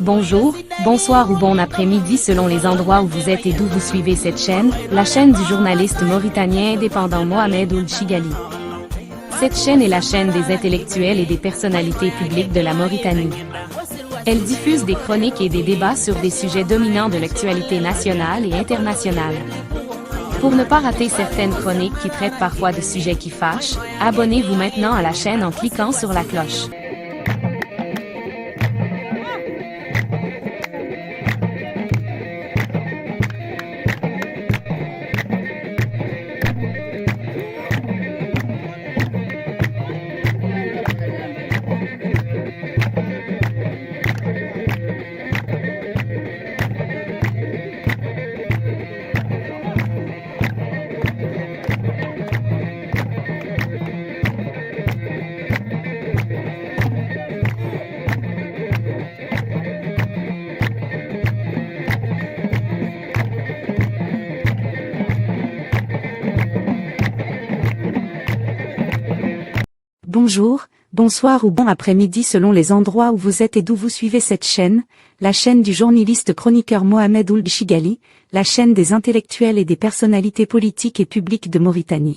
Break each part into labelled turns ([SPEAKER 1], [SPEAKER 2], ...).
[SPEAKER 1] Bonjour, bonsoir ou bon après-midi selon les endroits où vous êtes et d'où vous suivez cette chaîne, la chaîne du journaliste mauritanien indépendant Mohamed Ould Chigali. Cette chaîne est la chaîne des intellectuels et des personnalités publiques de la Mauritanie. Elle diffuse des chroniques et des débats sur des sujets dominants de l'actualité nationale et internationale. Pour ne pas rater certaines chroniques qui traitent parfois de sujets qui fâchent, abonnez-vous maintenant à la chaîne en cliquant sur la cloche.
[SPEAKER 2] Bonjour, bonsoir ou bon après-midi selon les endroits où vous êtes et d'où vous suivez cette chaîne, la chaîne du journaliste chroniqueur Mohamed Ould Chigali, la chaîne des intellectuels et des personnalités politiques et publiques de Mauritanie.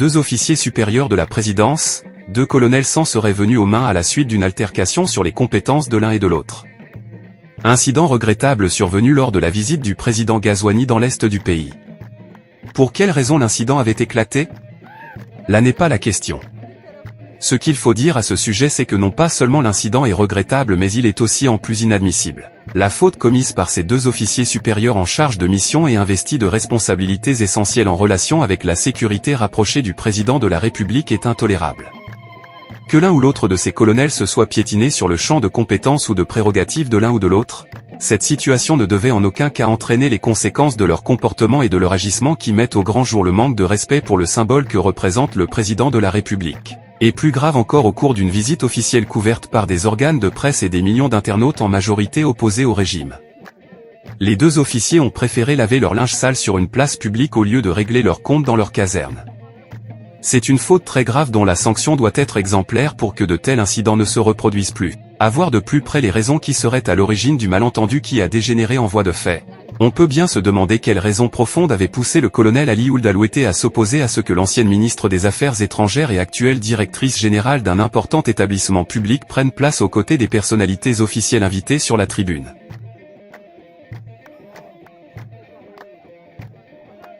[SPEAKER 3] 2 officiers supérieurs de la présidence, 2 colonels s'en seraient venus aux mains à la suite d'une altercation sur les compétences de l'un et de l'autre. Incident regrettable survenu lors de la visite du président Ghazouani dans l'est du pays. Pour quelle raison l'incident avait éclaté? Là n'est pas la question. Ce qu'il faut dire à ce sujet, c'est que non pas seulement l'incident est regrettable, mais il est aussi en plus inadmissible. La faute commise par ces 2 officiers supérieurs en charge de mission et investis de responsabilités essentielles en relation avec la sécurité rapprochée du président de la République est intolérable. Que l'un ou l'autre de ces colonels se soit piétiné sur le champ de compétences ou de prérogatives de l'un ou de l'autre, cette situation ne devait en aucun cas entraîner les conséquences de leur comportement et de leur agissement qui mettent au grand jour le manque de respect pour le symbole que représente le président de la République. Et plus grave encore, au cours d'une visite officielle couverte par des organes de presse et des millions d'internautes en majorité opposés au régime. Les 2 officiers ont préféré laver leur linge sale sur une place publique au lieu de régler leurs comptes dans leur caserne. C'est une faute très grave dont la sanction doit être exemplaire pour que de tels incidents ne se reproduisent plus. À voir de plus près les raisons qui seraient à l'origine du malentendu qui a dégénéré en voie de fait. On peut bien se demander quelles raisons profondes avaient poussé le colonel Ali Ould Aloueté à s'opposer à ce que l'ancienne ministre des Affaires étrangères et actuelle directrice générale d'un important établissement public prenne place aux côtés des personnalités officielles invitées sur la tribune.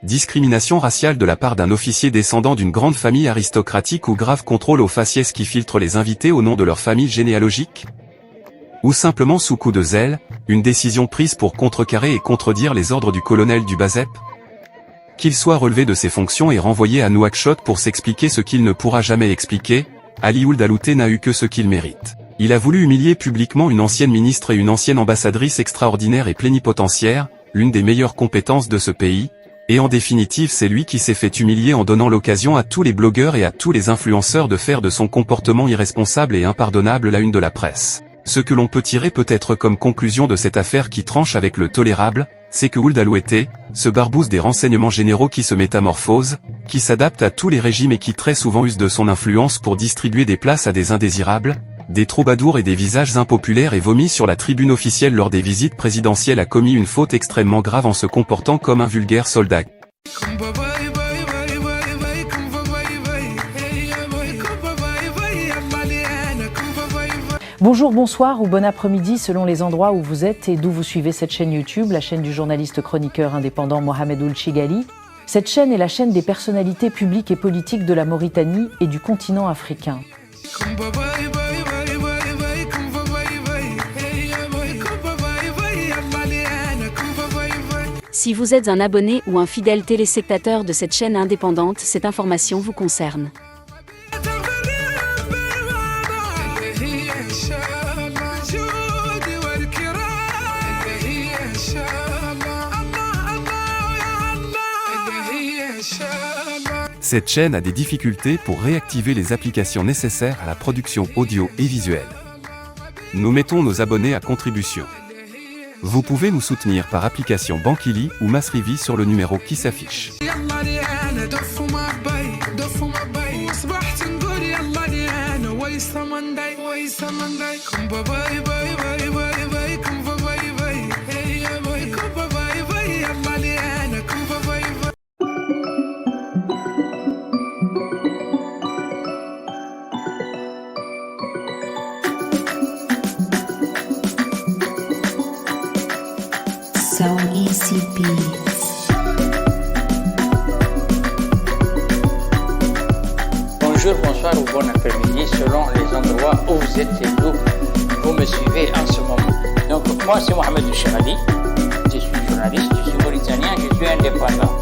[SPEAKER 3] Discrimination raciale de la part d'un officier descendant d'une grande famille aristocratique ou grave contrôle au faciès qui filtre les invités au nom de leur famille généalogique? Ou simplement sous coup de zèle, une décision prise pour contrecarrer et contredire les ordres du colonel du BASEP? Qu'il soit relevé de ses fonctions et renvoyé à Nouakchott pour s'expliquer ce qu'il ne pourra jamais expliquer, Ali Ould Aloueté n'a eu que ce qu'il mérite. Il a voulu humilier publiquement une ancienne ministre et une ancienne ambassadrice extraordinaire et plénipotentiaire, l'une des meilleures compétences de ce pays, et en définitive c'est lui qui s'est fait humilier en donnant l'occasion à tous les blogueurs et à tous les influenceurs de faire de son comportement irresponsable et impardonnable la une de la presse. Ce que l'on peut tirer peut-être comme conclusion de cette affaire qui tranche avec le tolérable, c'est que Ould Aloueté, ce barbouze des renseignements généraux qui se métamorphose, qui s'adapte à tous les régimes et qui très souvent use de son influence pour distribuer des places à des indésirables, des troubadours et des visages impopulaires et vomit sur la tribune officielle lors des visites présidentielles, a commis une faute extrêmement grave en se comportant comme un vulgaire soldat.
[SPEAKER 4] Bonjour, bonsoir ou bon après-midi selon les endroits où vous êtes et d'où vous suivez cette chaîne YouTube, la chaîne du journaliste chroniqueur indépendant Mohamed Ould Chigali. Cette chaîne est la chaîne des personnalités publiques et politiques de la Mauritanie et du continent africain.
[SPEAKER 1] Si vous êtes un abonné ou un fidèle téléspectateur de cette chaîne indépendante, cette information vous concerne.
[SPEAKER 3] Cette chaîne a des difficultés pour réactiver les applications nécessaires à la production audio et visuelle. Nous mettons nos abonnés à contribution. Vous pouvez nous soutenir par application Bankili ou Masrivi sur le numéro qui s'affiche.
[SPEAKER 5] Bonjour, bonsoir ou bon après-midi selon les endroits où vous êtes et d'où vous me suivez en ce moment. Donc moi c'est Mohamed Chigali, je suis journaliste, je suis mauritanien, je suis indépendant.